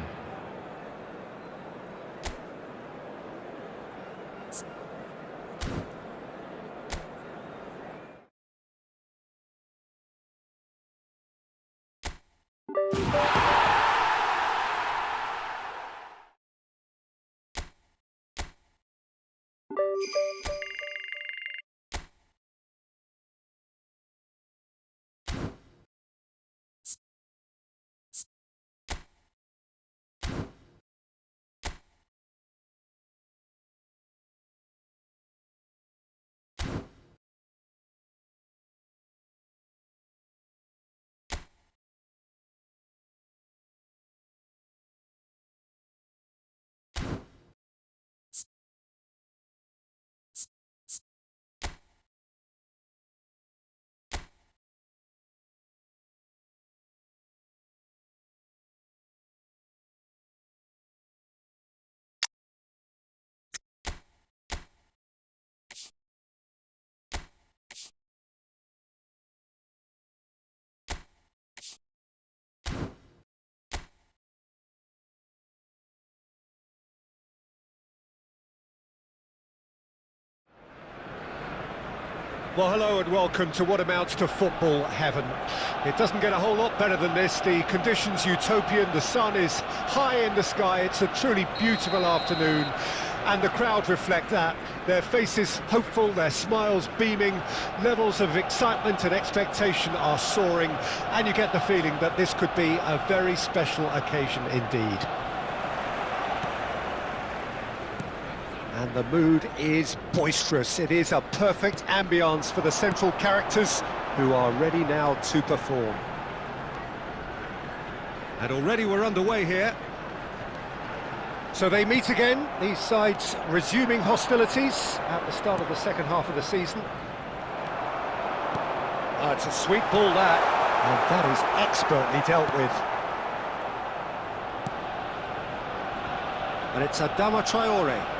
Well, hello and welcome to what amounts to football heaven. It doesn't get a whole lot better than this. The conditions utopian, the sun is high in the sky, it's a truly beautiful afternoon, and the crowd reflect that. Their faces hopeful, their smiles beaming, levels of excitement and expectation are soaring, and you get the feeling that this could be a very special occasion indeed. And the mood is boisterous. It is a perfect ambience for the central characters who are ready now to perform. And already we're underway here. So they meet again, these sides resuming hostilities at the start of the second half of the season. Oh, it's a sweet ball that, and that is expertly dealt with. And it's Adama Traore.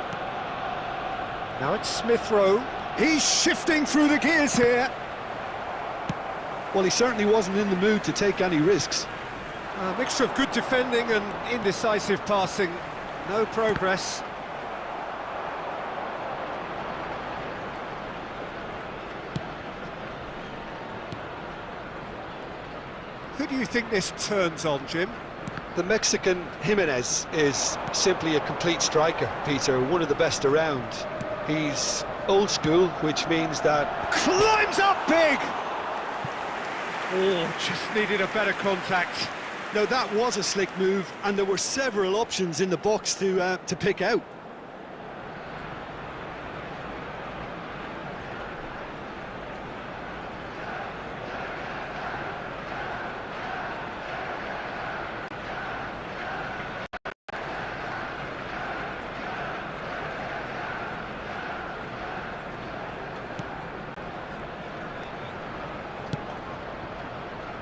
Now it's Smith Rowe. He's shifting through the gears here. Well, he certainly wasn't in the mood to take any risks. A mixture of good defending and indecisive passing. No progress. Who do you think this turns on, Jim? The Mexican Jimenez is simply a complete striker, Peter, one of the best around. He's old school, which means that... Climbs up big! Oh, just needed a better contact. No, that was a slick move, and there were several options in the box to pick out.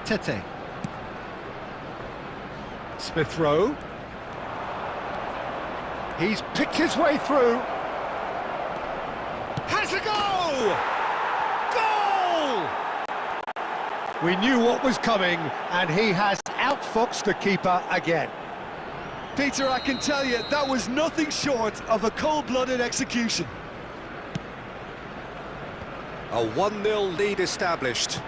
Tete. Smith Rowe. He's picked his way through. Has a goal! Goal! We knew what was coming, and he has outfoxed the keeper again. Peter, I can tell you, that was nothing short of a cold-blooded execution. A 1-0 lead established.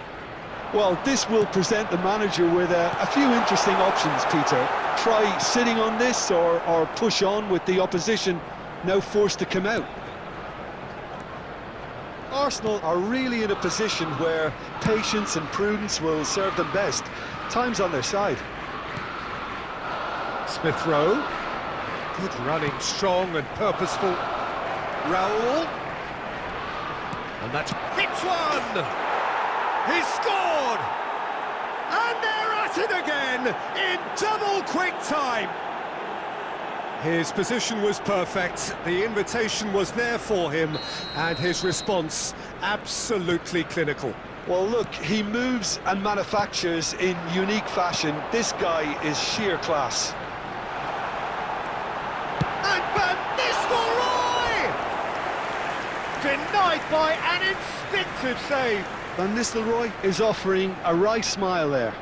Well, this will present the manager with a few interesting options, Peter. Try sitting on this or push on with the opposition now forced to come out. Arsenal are really in a position where patience and prudence will serve them best. Time's on their side. Smith Rowe. Good running, strong and purposeful. Raul. And that's hits one! He's scored! And they're at it again in double quick time. His position was perfect, the invitation was there for him, and his response absolutely clinical. Well, look, he moves and manufactures in unique fashion. This guy is sheer class. And Van Nistelrooy! Denied by an instinctive save. Van Nistelrooy is offering a wry smile there.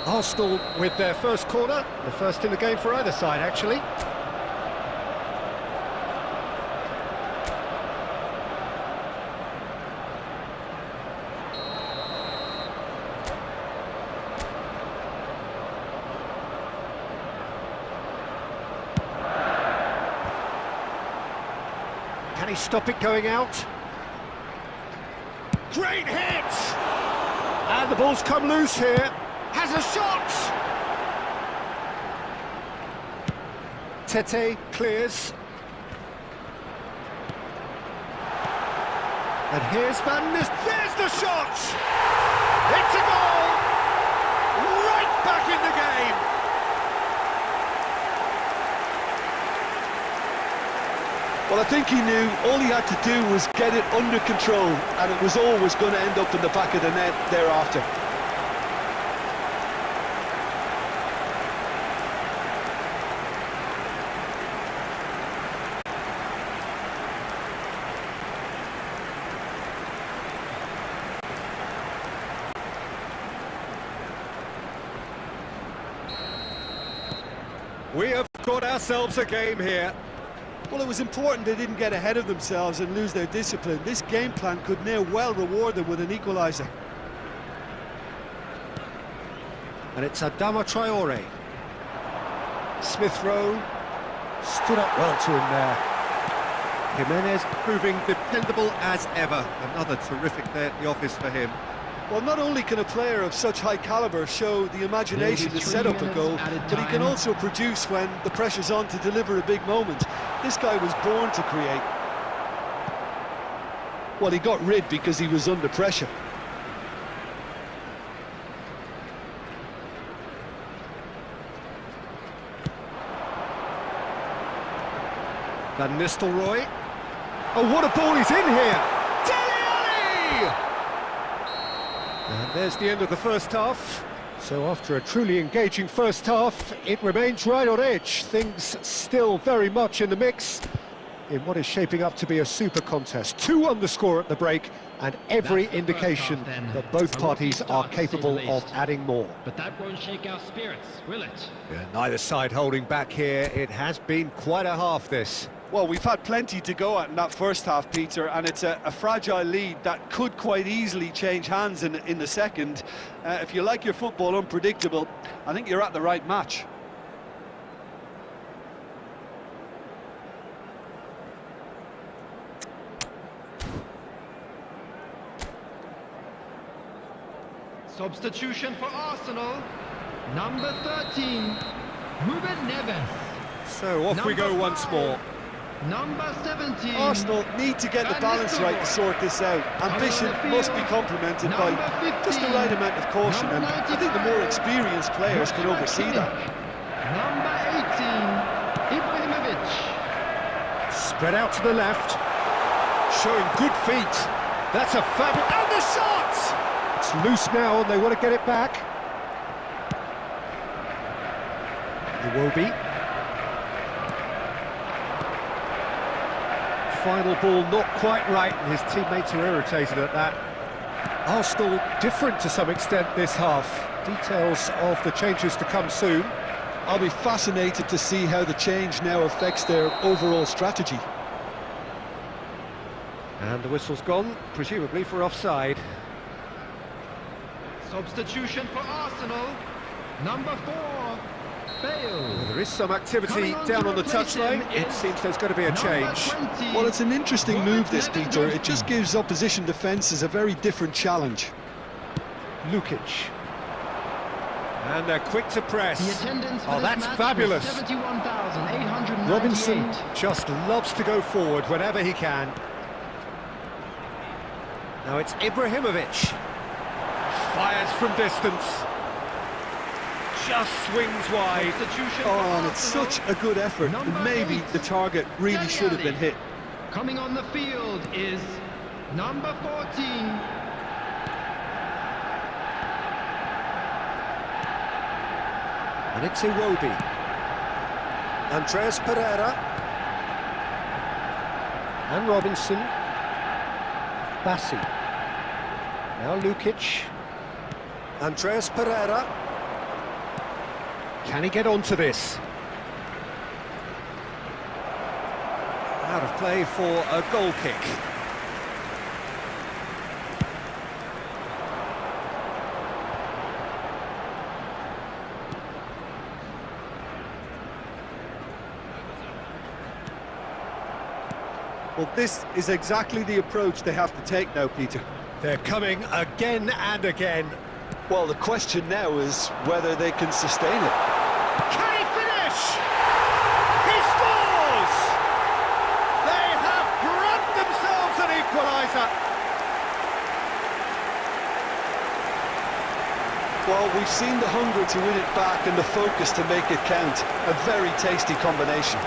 Arsenal with their first corner, the first in the game for either side, actually. Can he stop it going out? Great hit! And the ball's come loose here. Has a shot! Tete clears. And here's Van Nistelrooy. There's the shot! It's a goal! Right back in the game! Well, I think he knew all he had to do was get it under control, and it was always going to end up in the back of the net thereafter. We have got ourselves a game here. Well, it was important they didn't get ahead of themselves and lose their discipline. This game plan could near well reward them with an equaliser. And it's Adama Traore. Smith Rowe stood up well to him there. Jimenez proving dependable as ever. Another terrific day at the office for him. Well, not only can a player of such high calibre show the imagination to set up a goal, but he can also produce when the pressure's on to deliver a big moment. This guy was born to create. Well, he got rid because he was under pressure. Van Nistelrooy. Oh, what a ball he's in here! Dele Alli! And there's the end of the first half. So after a truly engaging first half, it remains right on edge. Things still very much in the mix in what is shaping up to be a super contest. 2 on the score at the break, and every indication that both parties are capable of adding more. But that won't shake our spirits, will it? Yeah, neither side holding back here. It has been quite a half, this. Well, we've had plenty to go at in that first half, Peter, and it's a fragile lead that could quite easily change hands in the second. If you like your football unpredictable, I think you're at the right match. Substitution for Arsenal, number 13, Ruben Neves. So off we go once more. Number 17. Arsenal need to get the balance right to sort this out. Ambition must be complemented by just the right amount of caution, and I think the more experienced players can oversee that. Number Spread out to the left. Showing good feet. That's a fabulous... And the shot! It's loose now and they want to get it back. Iwobi. Final ball not quite right, and his teammates are irritated at that. Arsenal different to some extent this half. Details of the changes to come soon. I'll be fascinated to see how the change now affects their overall strategy. And the whistle's gone, presumably for offside. Substitution for Arsenal. Number 4, Bale. Well, there is some activity down on the touchline. It seems there's going to be a change. Well, it's an interesting move, this, Peter. It just gives opposition defences a very different challenge. Lukic. And they're quick to press. The attendance for Oh, this that's match fabulous. was 71,898. Robinson just loves to go forward whenever he can. Now it's Ibrahimovic. Fires from distance. Just swings wide. Substitution Oh, for and it's Arsenal. such a good effort. Number Maybe 8, the target really should have been hit. Coming on the field is number 14. And it's Iwobi. Andreas Pereira. And Robinson. Bassi. Now Lukic. Andreas Pereira. Can he get onto this? Out of play for a goal kick. Well, this is exactly the approach they have to take now, Peter. They're coming again and again. Well, the question now is whether they can sustain it. Can he finish? He scores! They have grabbed themselves an equaliser. Well, we've seen the hunger to win it back and the focus to make it count. A very tasty combination.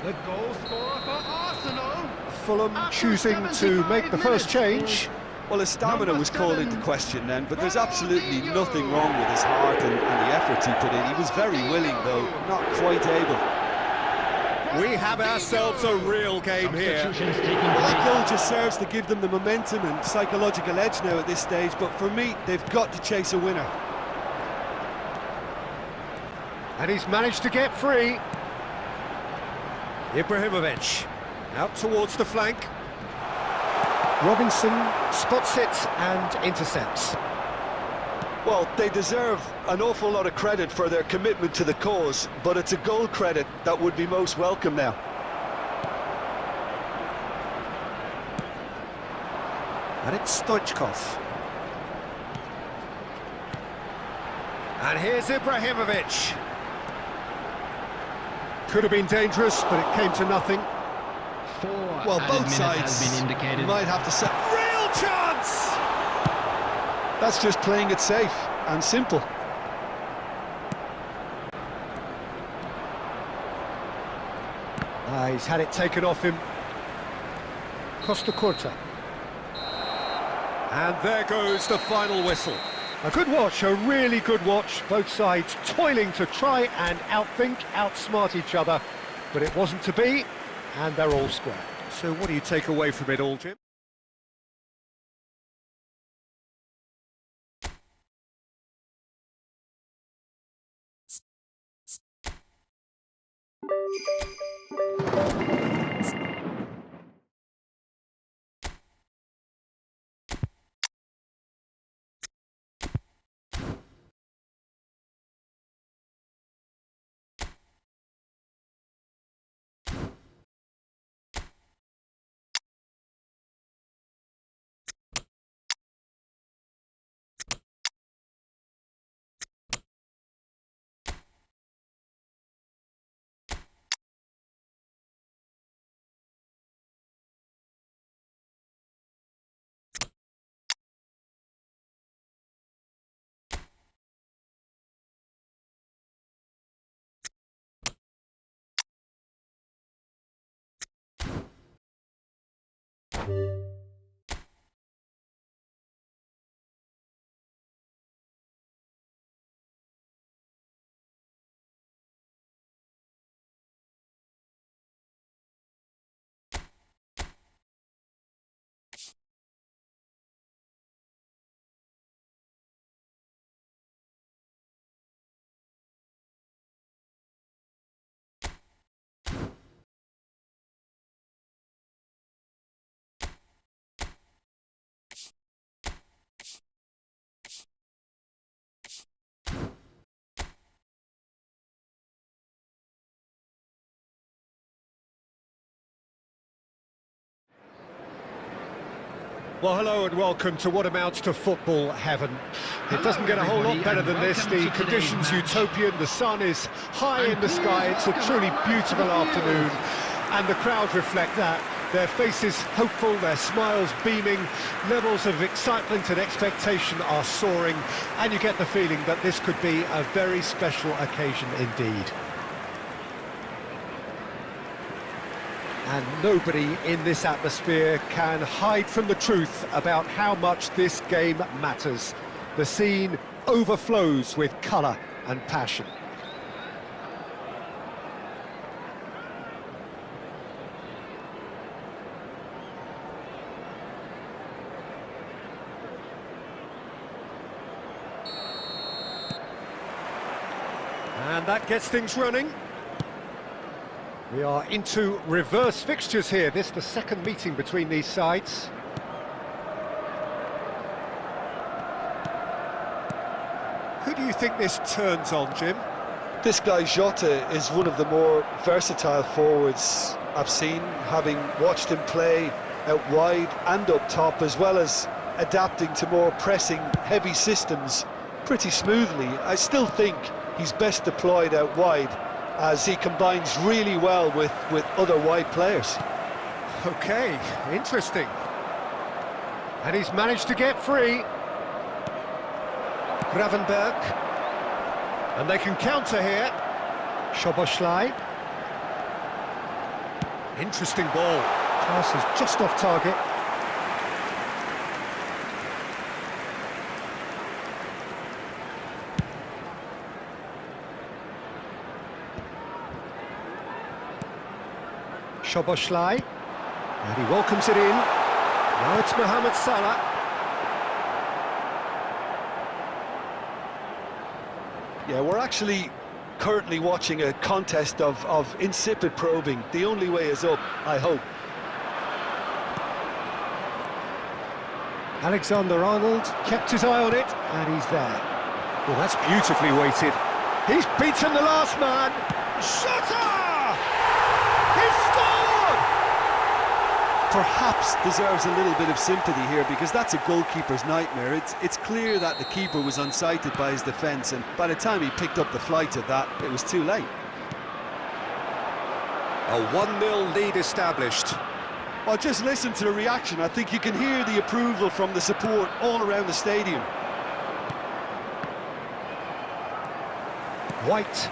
The goal scorer for Arsenal. Fulham After choosing to 75 make the first minutes change. Well, his stamina Number was called 7, into question then, but there's absolutely Ronaldinho. nothing wrong with his heart and the efforts he put in. He was very willing, though, not quite able. We have ourselves a real game here. Substitutions taking Well, that place. goal just serves to give them the momentum and psychological edge now at this stage, but for me, they've got to chase a winner. And he's managed to get free. Ibrahimovic out towards the flank. Robinson spots it and intercepts. Well, they deserve an awful lot of credit for their commitment to the cause, but it's a goal credit that would be most welcome now. And it's Stoichkov. And here's Ibrahimovic. Could have been dangerous, but it came to nothing. 4 Well, added both minutes sides has been indicated. might have to set... Real chance! That's just playing it safe and simple. He's had it taken off him. Costa Curta. And there goes the final whistle. A good watch, a really good watch. Both sides toiling to try and outthink, outsmart each other. But it wasn't to be, and they're all square. So what do you take away from it all, Jim? Well, hello and welcome to what amounts to football heaven. It doesn't get a whole lot better than this. The conditions utopian, the sun is high in the sky, it's a truly beautiful afternoon, and the crowd reflect that. Their faces hopeful, their smiles beaming, levels of excitement and expectation are soaring, and you get the feeling that this could be a very special occasion indeed. And nobody in this atmosphere can hide from the truth about how much this game matters. The scene overflows with colour and passion. And that gets things running. We are into reverse fixtures here. This is the second meeting between these sides. Who do you think this turns on, Jim? This guy Jota is one of the more versatile forwards I've seen, having watched him play out wide and up top, as well as adapting to more pressing, heavy systems pretty smoothly. I still think he's best deployed out wide, as he combines really well with other wide players. Okay, interesting. And he's managed to get free. Gravenberg. And they can counter here. Szoboszlai. Interesting ball. Pass is just off target. Szoboszlai, and he welcomes it in. Now it's Mohamed Salah. Yeah, we're actually currently watching a contest of insipid probing. The only way is up, I hope. Alexander-Arnold kept his eye on it, and he's there. Well, that's beautifully weighted. He's beaten the last man. Shutter! He scored! Perhaps deserves a little bit of sympathy here, because that's a goalkeeper's nightmare. It's clear that the keeper was unsighted by his defence, and by the time he picked up the flight of that, it was too late. A 1-0 lead established. Well, just listen to the reaction. I think you can hear the approval from the support all around the stadium. White.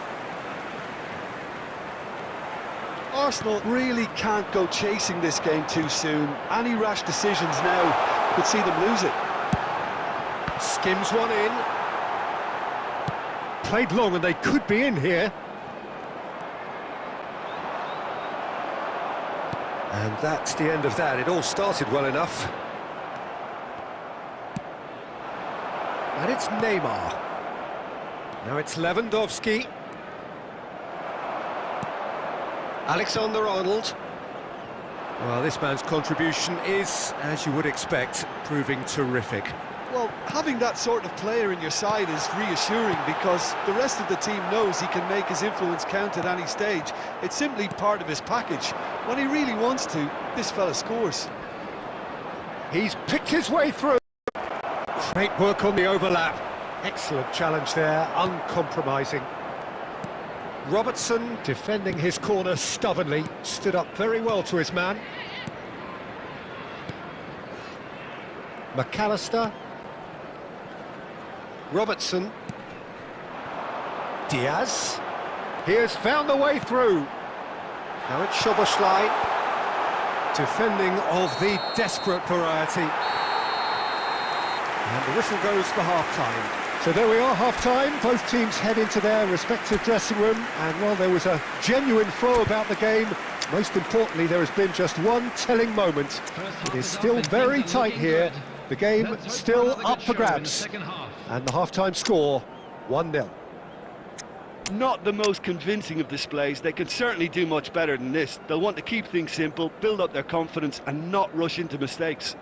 Arsenal really can't go chasing this game too soon. Any rash decisions now could see them lose it. Skims one in. Played long and they could be in here. And that's the end of that. It all started well enough. And it's Neymar. Now it's Lewandowski. Alexander-Arnold. Well, this man's contribution is, as you would expect, proving terrific. Well, having that sort of player in your side is reassuring, because the rest of the team knows he can make his influence count at any stage. It's simply part of his package. When he really wants to, this fella scores. He's picked his way through. Great work on the overlap. Excellent challenge there, uncompromising. Robertson, defending his corner stubbornly, stood up very well to his man. McAllister. Robertson. Diaz. He has found the way through. Now it's Szoboszlai. Defending of the desperate variety. And the whistle goes for half-time. So there we are, half-time. Both teams head into their respective dressing room. And while there was a genuine flow about the game, most importantly, there has been just one telling moment. It is still very tight here. The game still up for grabs. And the half-time score, 1-0. Not the most convincing of displays. They can certainly do much better than this. They'll want to keep things simple, build up their confidence and not rush into mistakes.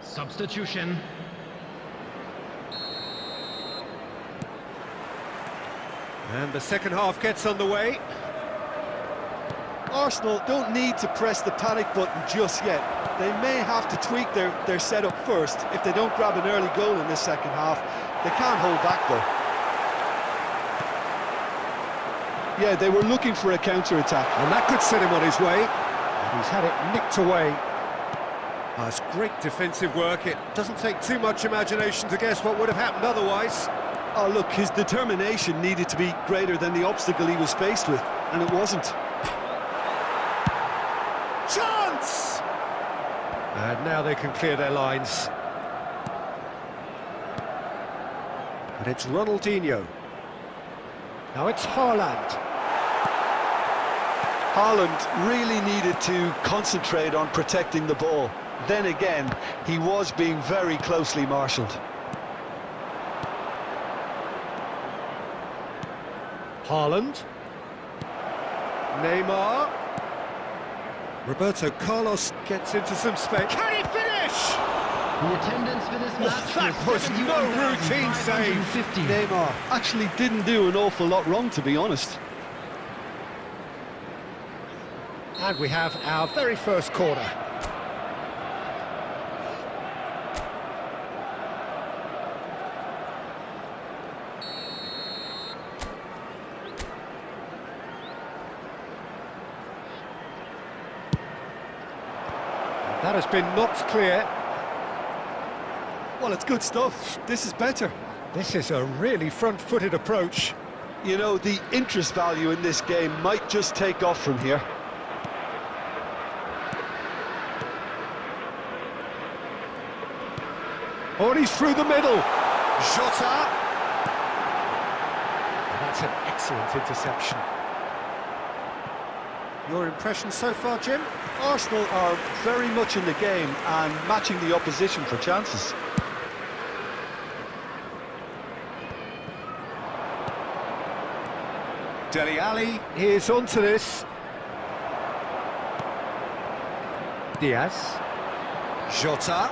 Substitution. And the second half gets underway. Arsenal don't need to press the panic button just yet. They may have to tweak their setup first if they don't grab an early goal in this second half. They can't hold back though. Yeah, they were looking for a counter-attack. And that could set him on his way. And he's had it nicked away. That's great defensive work. It doesn't take too much imagination to guess what would have happened otherwise. Oh look, his determination needed to be greater than the obstacle he was faced with, and it wasn't. Chance! And now they can clear their lines. And it's Ronaldinho. Now it's Haaland. Haaland really needed to concentrate on protecting the ball. Then again, he was being very closely marshalled. Haaland. Neymar. Roberto Carlos gets into some space. Can he finish? The attendance for this match That was no routine save. Neymar Actually didn't do an awful lot wrong, to be honest. And we have our very first corner. That has been knocked clear. Well, it's good stuff. This is better. This is a really front-footed approach. You know, the interest value in this game might just take off from here. Oh, and he's through the middle. Jota. And that's an excellent interception. Your impression so far, Jim? Arsenal are very much in the game and matching the opposition for chances. Dele Alli is onto this. Diaz. Jota.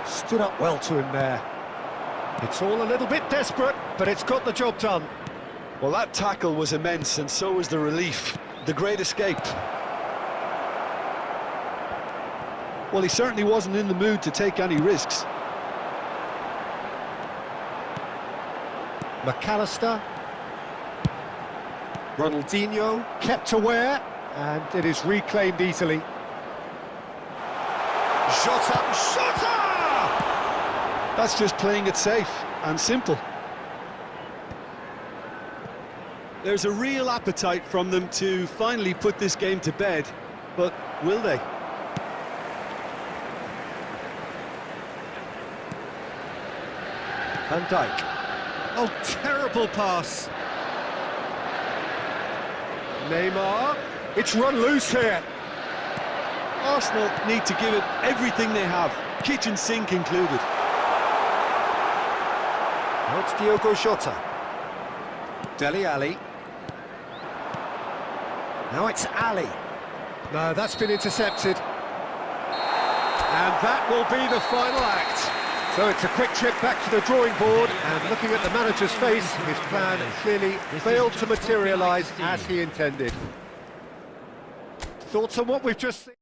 Stood up well to him there. It's all a little bit desperate, but it's got the job done. Well, that tackle was immense, and so was the relief. The great escape. Well, he certainly wasn't in the mood to take any risks. McAllister. Ronaldinho kept aware, and it is reclaimed easily. Jota! Jota! That's just playing it safe and simple. There's a real appetite from them to finally put this game to bed, but will they? Van Dijk. Oh, terrible pass. Neymar. It's run loose here. Arsenal need to give it everything they have, kitchen sink included. Now it's Diogo Jota. Dele Alli. Now it's Ali. No, that's been intercepted. And that will be the final act. So it's a quick trip back to the drawing board, and looking at the manager's face, his plan clearly failed to materialise as he intended. Thoughts on what we've just seen?